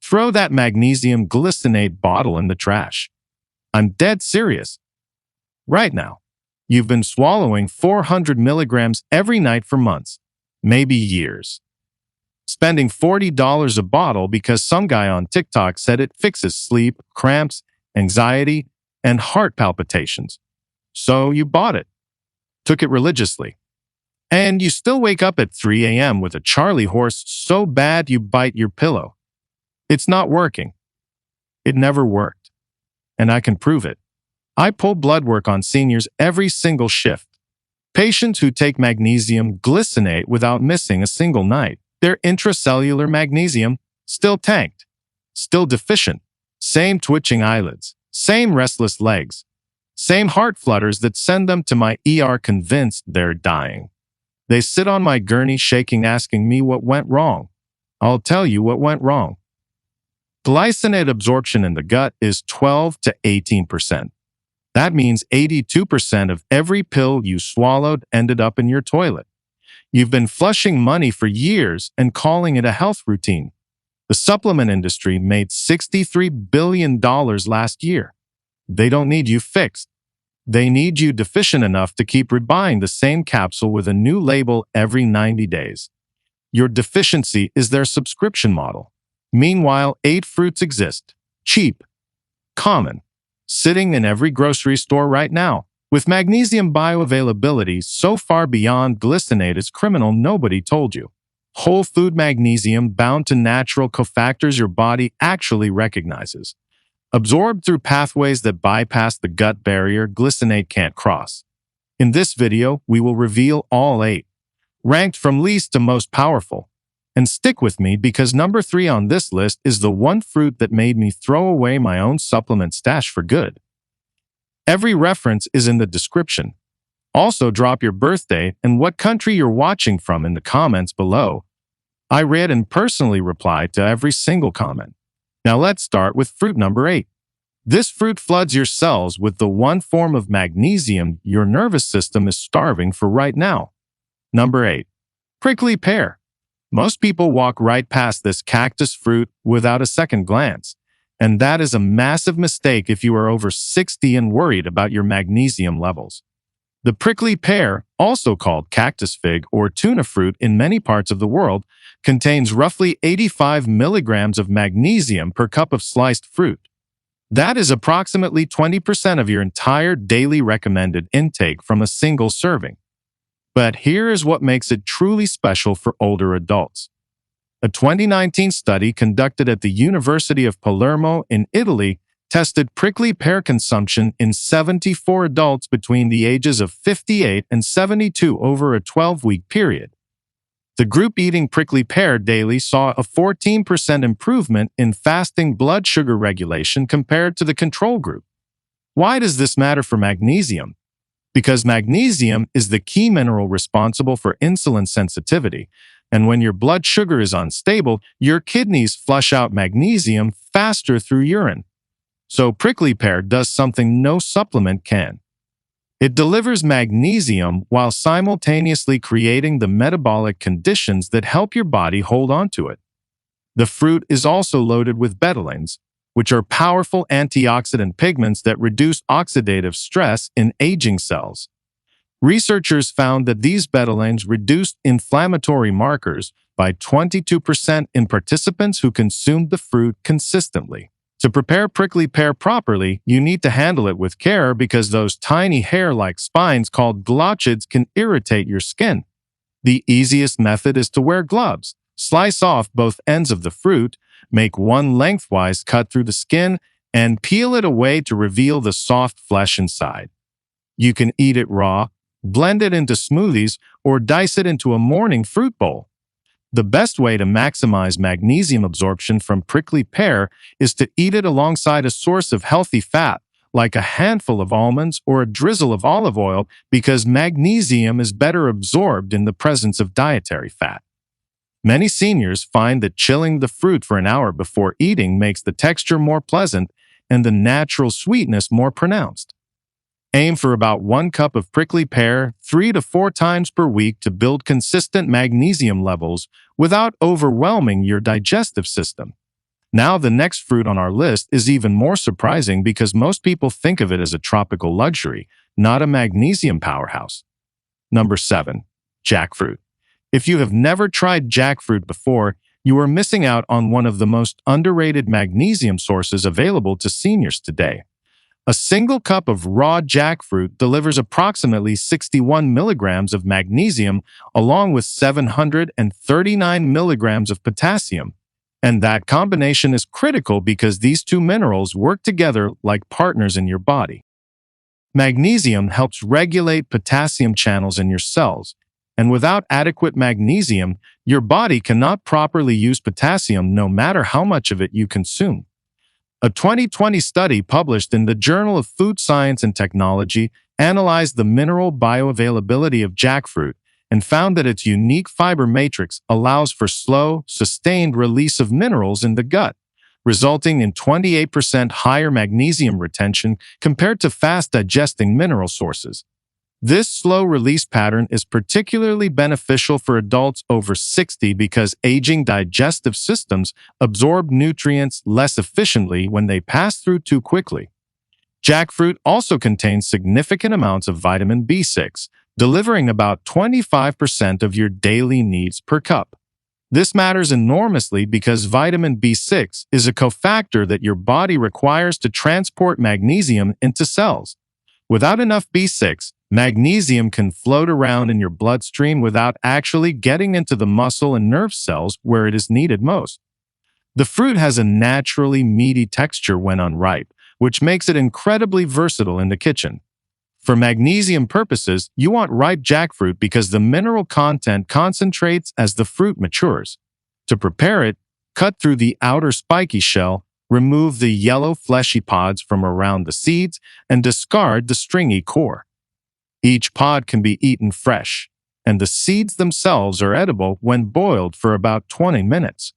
Throw that magnesium glycinate bottle in the trash. I'm dead serious. Right now, you've been swallowing 400 milligrams every night for months, maybe years. Spending $40 a bottle because some guy on TikTok said it fixes sleep, cramps, anxiety, and heart palpitations. So you bought it, took it religiously. And you still wake up at 3 a.m. with a Charlie horse so bad you bite your pillow. It's not working. It never worked. And I can prove it. I pull blood work on seniors every single shift. Patients who take magnesium glycinate without missing a single night. Their intracellular magnesium still tanked, still deficient, same twitching eyelids, same restless legs, same heart flutters that send them to my ER convinced they're dying. They sit on my gurney shaking asking me what went wrong. I'll tell you what went wrong. Glycinate absorption in the gut is 12 to 18%. That means 82% of every pill you swallowed ended up in your toilet. You've been flushing money for years and calling it a health routine. The supplement industry made $63 billion last year. They don't need you fixed. They need you deficient enough to keep rebuying the same capsule with a new label every 90 days. Your deficiency is their subscription model. Meanwhile, 8 fruits exist. Cheap. Common. Sitting in every grocery store right now. With magnesium bioavailability so far beyond glycinate is criminal nobody told you. Whole food magnesium bound to natural cofactors your body actually recognizes. Absorbed through pathways that bypass the gut barrier glycinate can't cross. In this video, we will reveal all 8, ranked from least to most powerful. And stick with me because number 3 on this list is the one fruit that made me throw away my own supplement stash for good. Every reference is in the description. Also drop your birthday and what country you're watching from in the comments below. I read and personally replied to every single comment. Now let's start with fruit number 8. This fruit floods your cells with the one form of magnesium your nervous system is starving for right now. Number 8. Prickly pear. Most people walk right past this cactus fruit without a second glance. And that is a massive mistake if you are over 60 and worried about your magnesium levels. The prickly pear, also called cactus fig or tuna fruit in many parts of the world, contains roughly 85 milligrams of magnesium per cup of sliced fruit. That is approximately 20% of your entire daily recommended intake from a single serving. But here is what makes it truly special for older adults. A 2019 study conducted at the University of Palermo in Italy tested prickly pear consumption in 74 adults between the ages of 58 and 72 over a 12-week period. The group eating prickly pear daily saw a 14% improvement in fasting blood sugar regulation compared to the control group. Why does this matter for magnesium? Because magnesium is the key mineral responsible for insulin sensitivity, and when your blood sugar is unstable, your kidneys flush out magnesium faster through urine. So prickly pear does something no supplement can. It delivers magnesium while simultaneously creating the metabolic conditions that help your body hold on to it. The fruit is also loaded with betalains, which are powerful antioxidant pigments that reduce oxidative stress in aging cells. Researchers found that these betalains reduced inflammatory markers by 22% in participants who consumed the fruit consistently. To prepare prickly pear properly, you need to handle it with care because those tiny hair-like spines called glochids can irritate your skin. The easiest method is to wear gloves. Slice off both ends of the fruit, make one lengthwise cut through the skin, and peel it away to reveal the soft flesh inside. You can eat it raw, blend it into smoothies, or dice it into a morning fruit bowl. The best way to maximize magnesium absorption from prickly pear is to eat it alongside a source of healthy fat, like a handful of almonds or a drizzle of olive oil, because magnesium is better absorbed in the presence of dietary fat. Many seniors find that chilling the fruit for an hour before eating makes the texture more pleasant and the natural sweetness more pronounced. Aim for about 1 cup of prickly pear 3 to 4 times per week to build consistent magnesium levels without overwhelming your digestive system. Now, the next fruit on our list is even more surprising because most people think of it as a tropical luxury, not a magnesium powerhouse. Number 7. Jackfruit. If you have never tried jackfruit before, you are missing out on one of the most underrated magnesium sources available to seniors today. A single cup of raw jackfruit delivers approximately 61 milligrams of magnesium along with 739 milligrams of potassium. And that combination is critical because these two minerals work together like partners in your body. Magnesium helps regulate potassium channels in your cells, and without adequate magnesium, your body cannot properly use potassium no matter how much of it you consume. A 2020 study published in the Journal of Food Science and Technology analyzed the mineral bioavailability of jackfruit and found that its unique fiber matrix allows for slow, sustained release of minerals in the gut, resulting in 28% higher magnesium retention compared to fast-digesting mineral sources. This slow release pattern is particularly beneficial for adults over 60 because aging digestive systems absorb nutrients less efficiently when they pass through too quickly. Jackfruit also contains significant amounts of vitamin B6, delivering about 25% of your daily needs per cup. This matters enormously because vitamin B6 is a cofactor that your body requires to transport magnesium into cells. Without enough B6, magnesium can float around in your bloodstream without actually getting into the muscle and nerve cells where it is needed most. The fruit has a naturally meaty texture when unripe, which makes it incredibly versatile in the kitchen. For magnesium purposes, you want ripe jackfruit because the mineral content concentrates as the fruit matures. To prepare it, cut through the outer spiky shell, remove the yellow fleshy pods from around the seeds, and discard the stringy core. Each pod can be eaten fresh, and the seeds themselves are edible when boiled for about 20 minutes.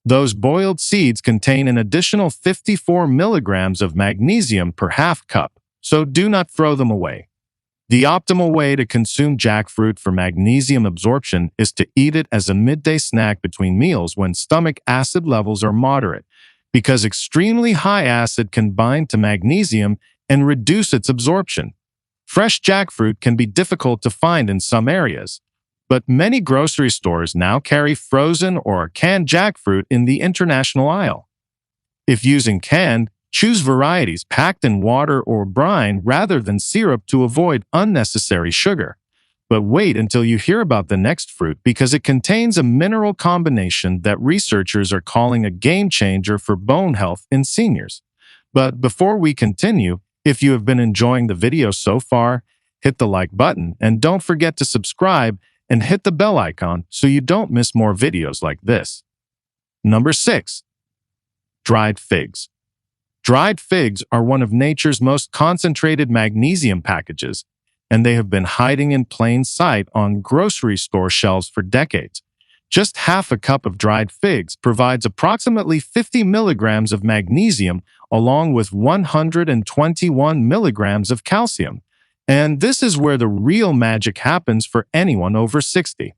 Those boiled seeds contain an additional 54 milligrams of magnesium per half cup, so do not throw them away. The optimal way to consume jackfruit for magnesium absorption is to eat it as a midday snack between meals when stomach acid levels are moderate, because extremely high acid can bind to magnesium and reduce its absorption. Fresh jackfruit can be difficult to find in some areas, but many grocery stores now carry frozen or canned jackfruit in the international aisle. If using canned, choose varieties packed in water or brine rather than syrup to avoid unnecessary sugar. But wait until you hear about the next fruit because it contains a mineral combination that researchers are calling a game changer for bone health in seniors. But before we continue, if you have been enjoying the video so far, hit the like button and don't forget to subscribe and hit the bell icon so you don't miss more videos like this. Number 6. Dried figs. Dried figs are one of nature's most concentrated magnesium packages, and they have been hiding in plain sight on grocery store shelves for decades. Just half a cup of dried figs provides approximately 50 milligrams of magnesium along with 121 milligrams of calcium. And this is where the real magic happens for anyone over 60.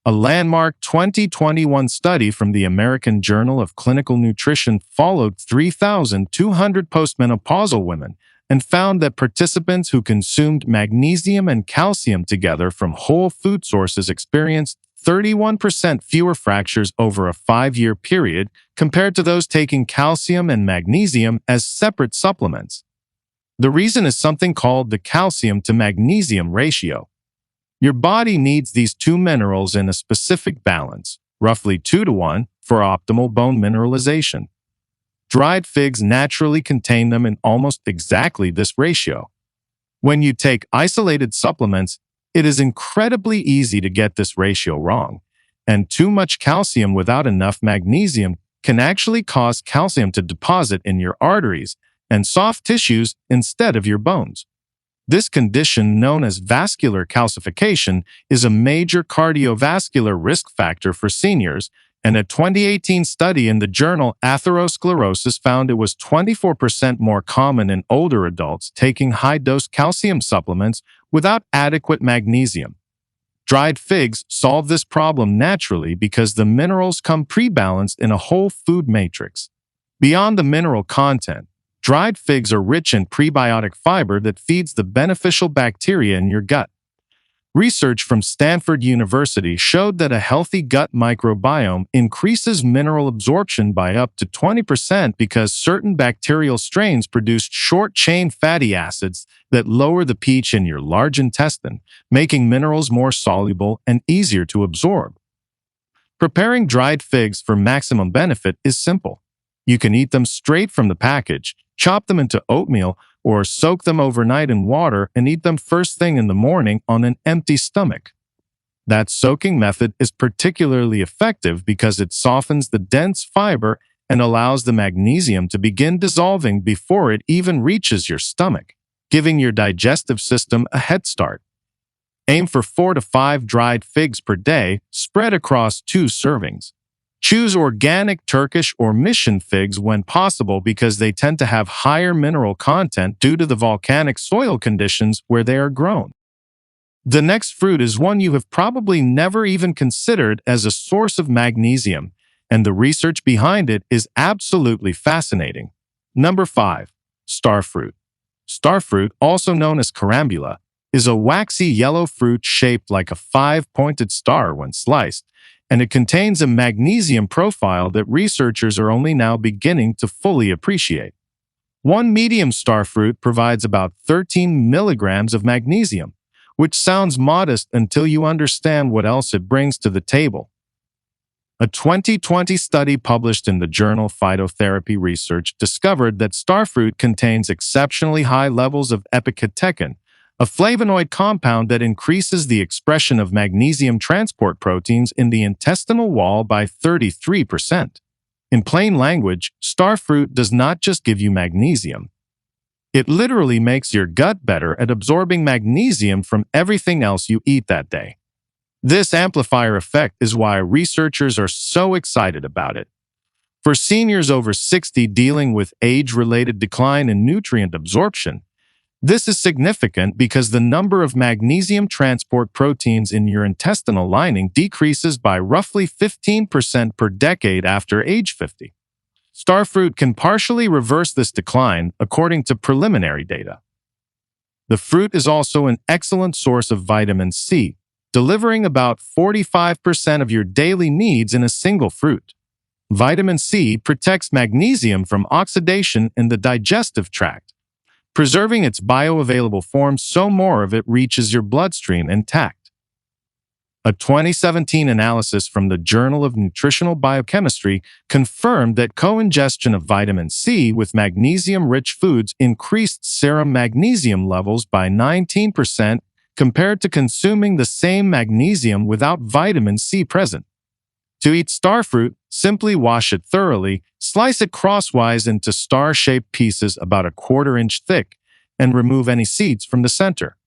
A landmark 2021 study from the American Journal of Clinical Nutrition followed 3,200 postmenopausal women and found that participants who consumed magnesium and calcium together from whole food sources experienced 31% fewer fractures over a 5-year period compared to those taking calcium and magnesium as separate supplements. The reason is something called the calcium to magnesium ratio. Your body needs these two minerals in a specific balance, roughly 2-to-1, for optimal bone mineralization. Dried figs naturally contain them in almost exactly this ratio. When you take isolated supplements, it is incredibly easy to get this ratio wrong, and too much calcium without enough magnesium can actually cause calcium to deposit in your arteries and soft tissues instead of your bones. This condition, known as vascular calcification, is a major cardiovascular risk factor for seniors, and a 2018 study in the journal Atherosclerosis found it was 24% more common in older adults taking high-dose calcium supplements without adequate magnesium. Dried figs solve this problem naturally because the minerals come pre-balanced in a whole food matrix. Beyond the mineral content, dried figs are rich in prebiotic fiber that feeds the beneficial bacteria in your gut. Research from Stanford University showed that a healthy gut microbiome increases mineral absorption by up to 20% because certain bacterial strains produce short-chain fatty acids that lower the pH in your large intestine, making minerals more soluble and easier to absorb. Preparing dried figs for maximum benefit is simple. You can eat them straight from the package, chop them into oatmeal, or soak them overnight in water and eat them first thing in the morning on an empty stomach. That soaking method is particularly effective because it softens the dense fiber and allows the magnesium to begin dissolving before it even reaches your stomach, giving your digestive system a head start. Aim for 4 to 5 dried figs per day, spread across 2 servings. Choose organic Turkish or mission figs when possible because they tend to have higher mineral content due to the volcanic soil conditions where they are grown. The next fruit is one you have probably never even considered as a source of magnesium, and the research behind it is absolutely fascinating. Number 5. Starfruit. Starfruit, also known as carambula, is a waxy yellow fruit shaped like a 5-pointed star when sliced, and it contains a magnesium profile that researchers are only now beginning to fully appreciate. One medium starfruit provides about 13 milligrams of magnesium, which sounds modest until you understand what else it brings to the table. A 2020 study published in the journal Phytotherapy Research discovered that starfruit contains exceptionally high levels of epicatechin, a flavonoid compound that increases the expression of magnesium transport proteins in the intestinal wall by 33%. In plain language, starfruit does not just give you magnesium. It literally makes your gut better at absorbing magnesium from everything else you eat that day. This amplifier effect is why researchers are so excited about it. For seniors over 60 dealing with age-related decline in nutrient absorption, this is significant because the number of magnesium transport proteins in your intestinal lining decreases by roughly 15% per decade after age 50. Starfruit can partially reverse this decline, according to preliminary data. The fruit is also an excellent source of vitamin C, delivering about 45% of your daily needs in a single fruit. Vitamin C protects magnesium from oxidation in the digestive tract, preserving its bioavailable form so more of it reaches your bloodstream intact. A 2017 analysis from the Journal of Nutritional Biochemistry confirmed that co-ingestion of vitamin C with magnesium-rich foods increased serum magnesium levels by 19% compared to consuming the same magnesium without vitamin C present. To eat starfruit, simply wash it thoroughly, slice it crosswise into star-shaped pieces about a 1/4 inch thick, and remove any seeds from the center.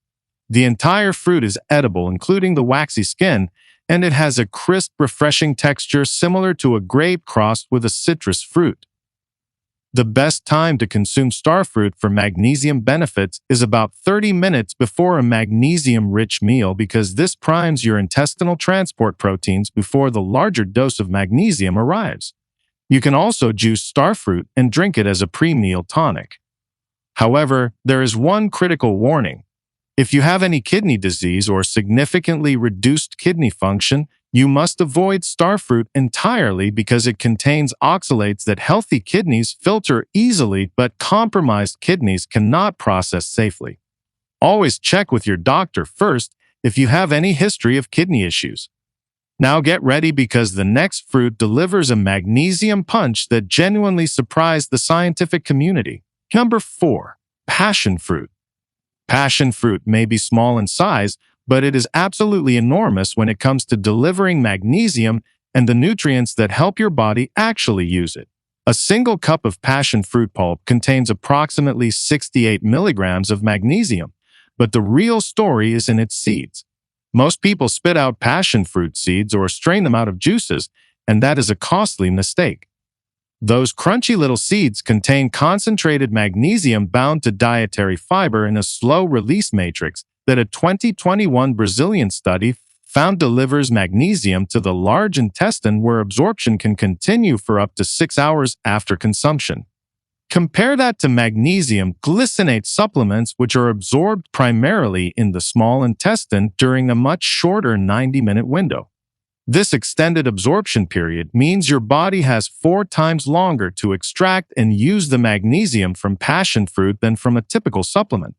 The entire fruit is edible, including the waxy skin, and it has a crisp, refreshing texture similar to a grape crossed with a citrus fruit. The best time to consume starfruit for magnesium benefits is about 30 minutes before a magnesium-rich meal because this primes your intestinal transport proteins before the larger dose of magnesium arrives. You can also juice starfruit and drink it as a pre-meal tonic. However, there is one critical warning. If you have any kidney disease or significantly reduced kidney function, you must avoid starfruit entirely because it contains oxalates that healthy kidneys filter easily but compromised kidneys cannot process safely. Always check with your doctor first if you have any history of kidney issues. Now get ready because the next fruit delivers a magnesium punch that genuinely surprised the scientific community. Number 4. Passion fruit. Passion fruit may be small in size, but it is absolutely enormous when it comes to delivering magnesium and the nutrients that help your body actually use it. A single cup of passion fruit pulp contains approximately 68 milligrams of magnesium, but the real story is in its seeds. Most people spit out passion fruit seeds or strain them out of juices, and that is a costly mistake. Those crunchy little seeds contain concentrated magnesium bound to dietary fiber in a slow-release matrix that a 2021 Brazilian study found delivers magnesium to the large intestine where absorption can continue for up to 6 hours after consumption. Compare that to magnesium glycinate supplements, which are absorbed primarily in the small intestine during a much shorter 90-minute window. This extended absorption period means your body has 4 times longer to extract and use the magnesium from passion fruit than from a typical supplement.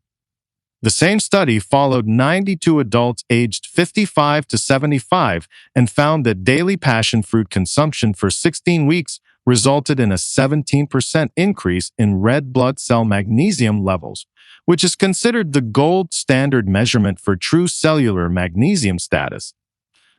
The same study followed 92 adults aged 55 to 75 and found that daily passion fruit consumption for 16 weeks resulted in a 17% increase in red blood cell magnesium levels, which is considered the gold standard measurement for true cellular magnesium status.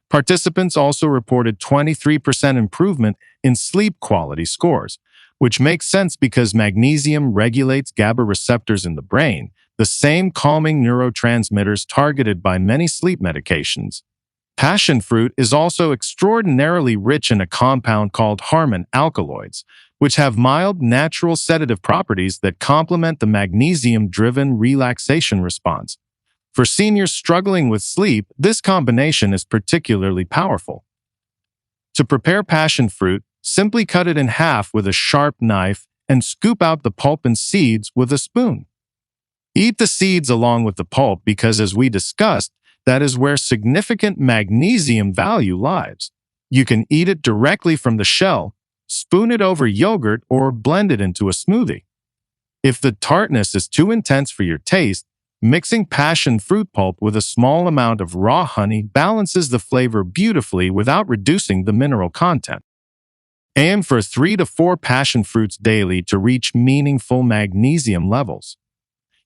Participants also reported 23% improvement in sleep quality scores, which makes sense because magnesium regulates GABA receptors in the brain, the same calming neurotransmitters targeted by many sleep medications. Passion fruit is also extraordinarily rich in a compound called harmon alkaloids, which have mild natural sedative properties that complement the magnesium-driven relaxation response. For seniors struggling with sleep, this combination is particularly powerful. To prepare passion fruit, simply cut it in half with a sharp knife and scoop out the pulp and seeds with a spoon. Eat the seeds along with the pulp because, as we discussed, that is where significant magnesium value lies. You can eat it directly from the shell, spoon it over yogurt, or blend it into a smoothie. If the tartness is too intense for your taste, mixing passion fruit pulp with a small amount of raw honey balances the flavor beautifully without reducing the mineral content. Aim for 3 to 4 passion fruits daily to reach meaningful magnesium levels.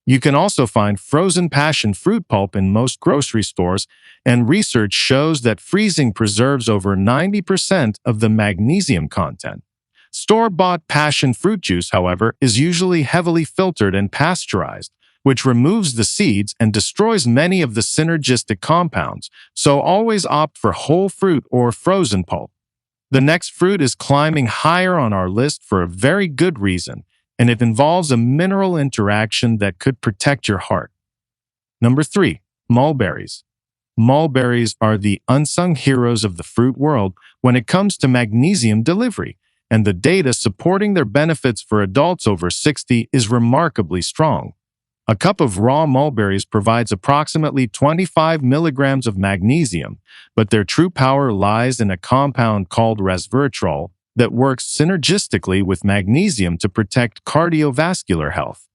You can also find frozen passion fruit pulp in most grocery stores, and research shows that freezing preserves over 90% of the magnesium content. Store-bought passion fruit juice, however, is usually heavily filtered and pasteurized, which removes the seeds and destroys many of the synergistic compounds, so always opt for whole fruit or frozen pulp. The next fruit is climbing higher on our list for a very good reason, and it involves a mineral interaction that could protect your heart. Number 3, mulberries. Mulberries are the unsung heroes of the fruit world when it comes to magnesium delivery, and the data supporting their benefits for adults over 60 is remarkably strong. A cup of raw mulberries provides approximately 25 milligrams of magnesium, but their true power lies in a compound called resveratrol that works synergistically with magnesium to protect cardiovascular health.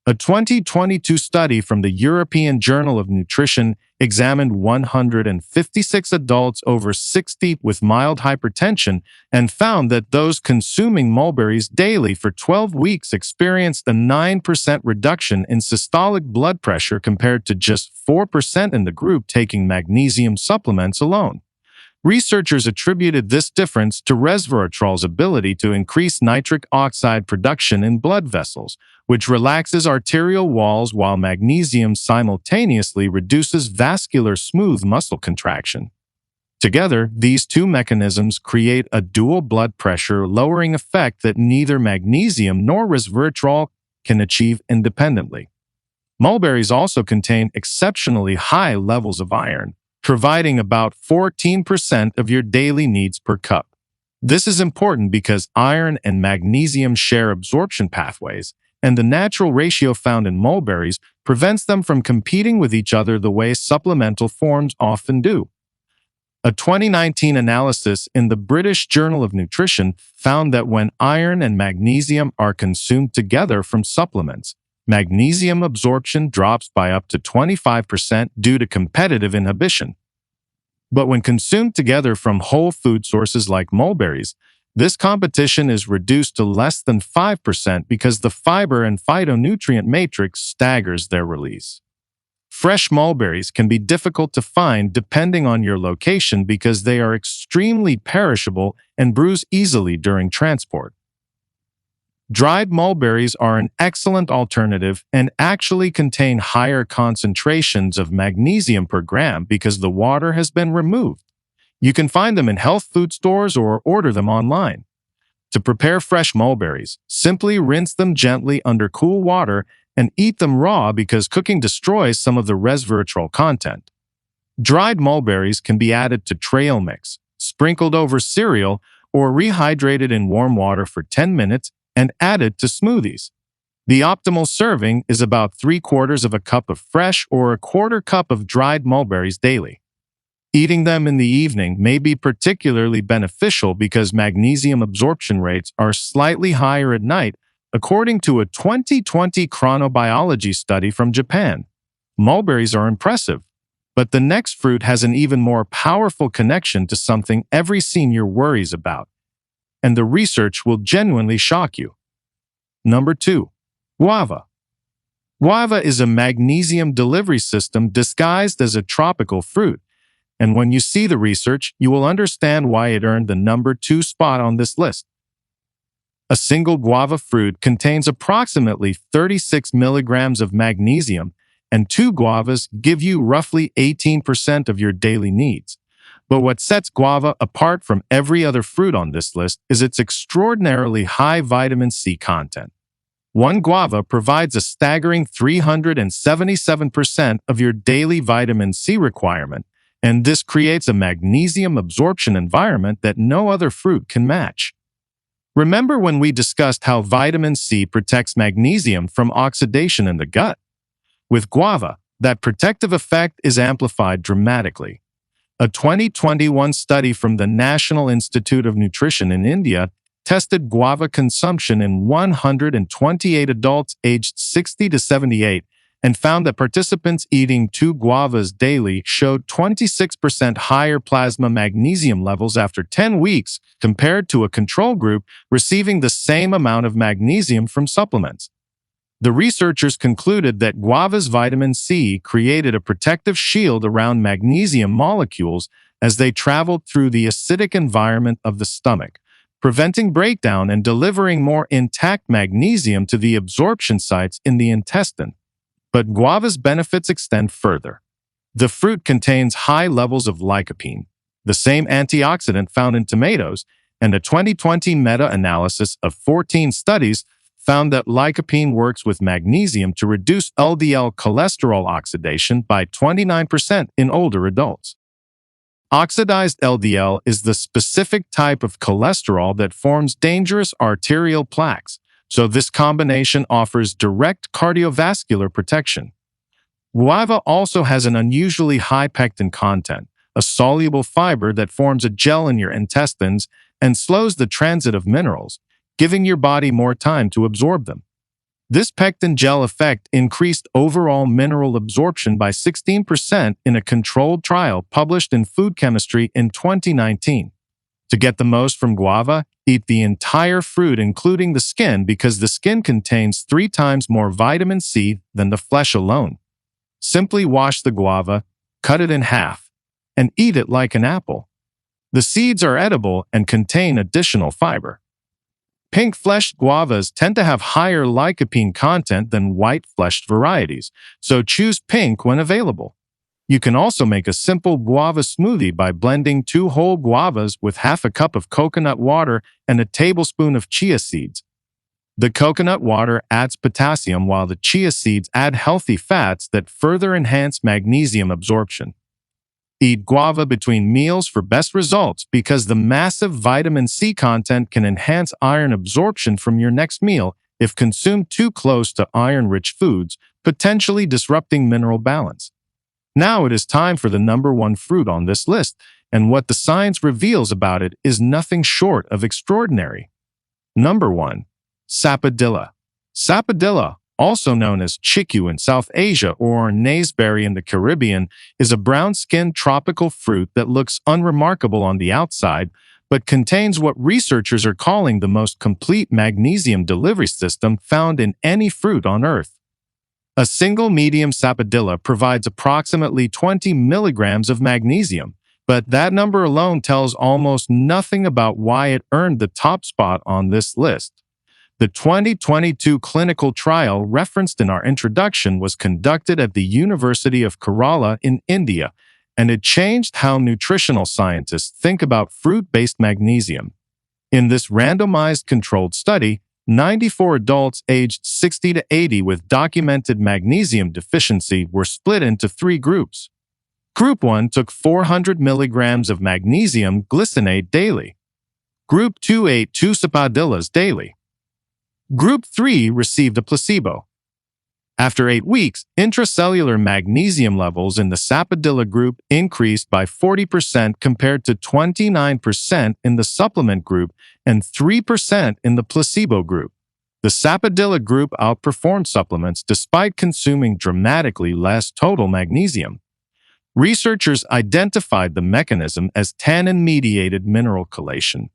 A 2022 study from the European Journal of Nutrition examined 156 adults over 60 with mild hypertension and found that those consuming mulberries daily for 12 weeks experienced a 9% reduction in systolic blood pressure compared to just 4% in the group taking magnesium supplements alone. Researchers attributed this difference to resveratrol's ability to increase nitric oxide production in blood vessels, which relaxes arterial walls while magnesium simultaneously reduces vascular smooth muscle contraction. Together, these two mechanisms create a dual blood pressure lowering effect that neither magnesium nor resveratrol can achieve independently. Mulberries also contain exceptionally high levels of iron, providing about 14% of your daily needs per cup. This is important because iron and magnesium share absorption pathways, and the natural ratio found in mulberries prevents them from competing with each other the way supplemental forms often do. A 2019 analysis in the British Journal of Nutrition found that when iron and magnesium are consumed together from supplements, magnesium absorption drops by up to 25% due to competitive inhibition. But when consumed together from whole food sources like mulberries, this competition is reduced to less than 5% because the fiber and phytonutrient matrix staggers their release. Fresh mulberries can be difficult to find depending on your location because they are extremely perishable and bruise easily during transport. Dried mulberries are an excellent alternative and actually contain higher concentrations of magnesium per gram because the water has been removed. You can find them in health food stores or order them online. To prepare fresh mulberries, simply rinse them gently under cool water and eat them raw because cooking destroys some of the resveratrol content. Dried mulberries can be added to trail mix, sprinkled over cereal, or rehydrated in warm water for 10 minutes and added to smoothies. The optimal serving is about 3/4 of a cup of fresh or a quarter cup of dried mulberries daily. Eating them in the evening may be particularly beneficial because magnesium absorption rates are slightly higher at night, according to a 2020 chronobiology study from Japan. Mulberries are impressive, but the next fruit has an even more powerful connection to something every senior worries about, and the research will genuinely shock you. Number 2. Guava. Guava is a magnesium delivery system disguised as a tropical fruit, and when you see the research, you will understand why it earned the number 2 spot on this list. A single guava fruit contains approximately 36 milligrams of magnesium, and 2 guavas give you roughly 18% of your daily needs. But what sets guava apart from every other fruit on this list is its extraordinarily high vitamin C content. One guava provides a staggering 377% of your daily vitamin C requirement, and this creates a magnesium absorption environment that no other fruit can match. Remember when we discussed how vitamin C protects magnesium from oxidation in the gut? With guava, that protective effect is amplified dramatically. A 2021 study from the National Institute of Nutrition in India tested guava consumption in 128 adults aged 60 to 78 and found that participants eating 2 guavas daily showed 26% higher plasma magnesium levels after 10 weeks compared to a control group receiving the same amount of magnesium from supplements. The researchers concluded that guava's vitamin C created a protective shield around magnesium molecules as they traveled through the acidic environment of the stomach, preventing breakdown and delivering more intact magnesium to the absorption sites in the intestine. But guava's benefits extend further. The fruit contains high levels of lycopene, the same antioxidant found in tomatoes, and a 2020 meta-analysis of 14 studies found that lycopene works with magnesium to reduce LDL cholesterol oxidation by 29% in older adults. Oxidized LDL is the specific type of cholesterol that forms dangerous arterial plaques, so this combination offers direct cardiovascular protection. Guava also has an unusually high pectin content, a soluble fiber that forms a gel in your intestines and slows the transit of minerals, giving your body more time to absorb them. This pectin gel effect increased overall mineral absorption by 16% in a controlled trial published in Food Chemistry in 2019. To get the most from guava, eat the entire fruit including the skin because the skin contains 3 times more vitamin C than the flesh alone. Simply wash the guava, cut it in half, and eat it like an apple. The seeds are edible and contain additional fiber. Pink-fleshed guavas tend to have higher lycopene content than white-fleshed varieties, so choose pink when available. You can also make a simple guava smoothie by blending 2 whole guavas with half a cup of coconut water and a tablespoon of chia seeds. The coconut water adds potassium while the chia seeds add healthy fats that further enhance magnesium absorption. Eat guava between meals for best results because the massive vitamin C content can enhance iron absorption from your next meal if consumed too close to iron-rich foods, potentially disrupting mineral balance. Now it is time for the number 1 fruit on this list, and what the science reveals about it is nothing short of extraordinary. Number 1. Sapodilla. Sapodilla, also known as chiku in South Asia or naseberry in the Caribbean, is a brown-skinned tropical fruit that looks unremarkable on the outside, but contains what researchers are calling the most complete magnesium delivery system found in any fruit on Earth. A single medium sapodilla provides approximately 20 milligrams of magnesium, but that number alone tells almost nothing about why it earned the top spot on this list. The 2022 clinical trial referenced in our introduction was conducted at the University of Kerala in India, and it changed how nutritional scientists think about fruit-based magnesium. In this randomized controlled study, 94 adults aged 60 to 80 with documented magnesium deficiency were split into 3 groups. Group 1 took 400 milligrams of magnesium glycinate daily. Group 2 ate 2 sapodillas daily. Group 3 received a placebo. After 8 weeks, intracellular magnesium levels in the sapodilla group increased by 40% compared to 29% in the supplement group and 3% in the placebo group. The sapodilla group outperformed supplements despite consuming dramatically less total magnesium. Researchers identified the mechanism as tannin-mediated mineral chelation.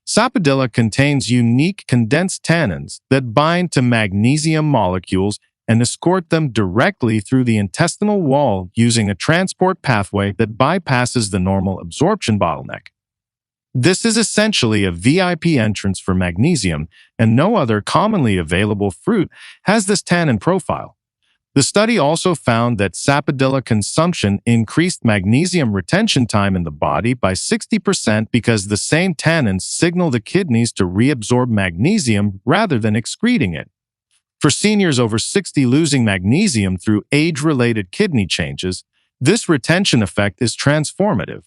Sapodilla contains unique condensed tannins that bind to magnesium molecules and escort them directly through the intestinal wall using a transport pathway that bypasses the normal absorption bottleneck. This is essentially a VIP entrance for magnesium, and no other commonly available fruit has this tannin profile. The study also found that sapodilla consumption increased magnesium retention time in the body by 60% because the same tannins signal the kidneys to reabsorb magnesium rather than excreting it. For seniors over 60 losing magnesium through age-related kidney changes, this retention effect is transformative.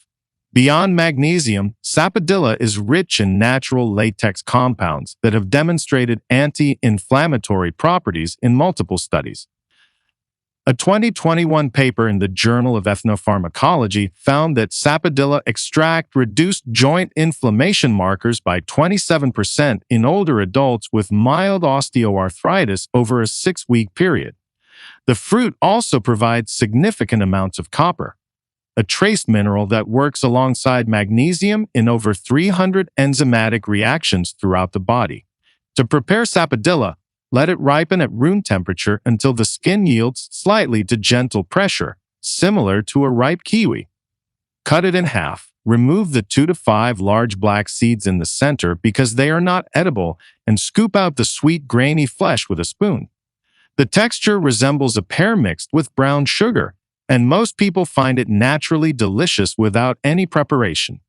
Beyond magnesium, sapodilla is rich in natural latex compounds that have demonstrated anti-inflammatory properties in multiple studies. A 2021 paper in the Journal of Ethnopharmacology found that sapodilla extract reduced joint inflammation markers by 27% in older adults with mild osteoarthritis over a 6-week period. The fruit also provides significant amounts of copper, a trace mineral that works alongside magnesium in over 300 enzymatic reactions throughout the body. To prepare sapodilla, let it ripen at room temperature until the skin yields slightly to gentle pressure, similar to a ripe kiwi. Cut it in half. Remove the 2 to 5 large black seeds in the center because they are not edible, and scoop out the sweet, grainy flesh with a spoon. The texture resembles a pear mixed with brown sugar, and most people find it naturally delicious without any preparation.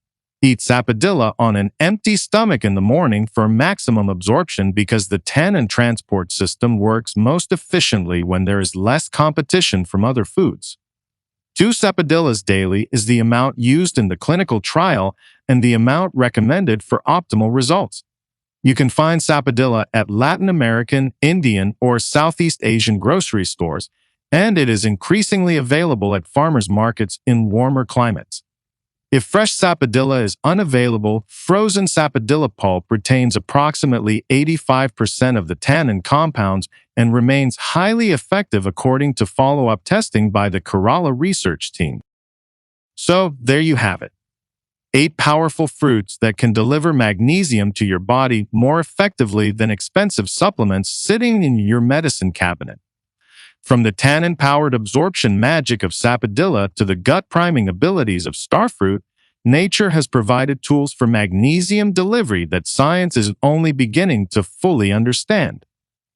Eat sapodilla on an empty stomach in the morning for maximum absorption because the tannin transport system works most efficiently when there is less competition from other foods. 2 sapodillas daily is the amount used in the clinical trial and the amount recommended for optimal results. You can find sapodilla at Latin American, Indian, or Southeast Asian grocery stores, and it is increasingly available at farmers markets in warmer climates. If fresh sapodilla is unavailable, frozen sapodilla pulp retains approximately 85% of the tannin compounds and remains highly effective according to follow-up testing by the Kerala research team. So, there you have it. 8 powerful fruits that can deliver magnesium to your body more effectively than expensive supplements sitting in your medicine cabinet. From the tannin-powered absorption magic of sapodilla to the gut-priming abilities of starfruit, nature has provided tools for magnesium delivery that science is only beginning to fully understand.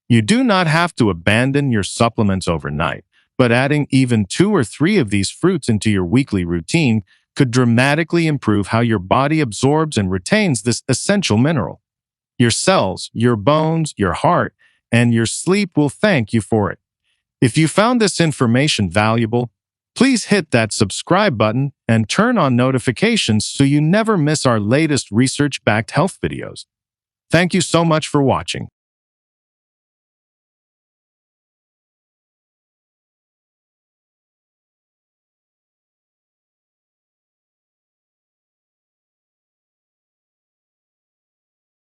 You do not have to abandon your supplements overnight, but adding even 2 or 3 of these fruits into your weekly routine could dramatically improve how your body absorbs and retains this essential mineral. Your cells, your bones, your heart, and your sleep will thank you for it. If you found this information valuable, please hit that subscribe button and turn on notifications so you never miss our latest research-backed health videos. Thank you so much for watching.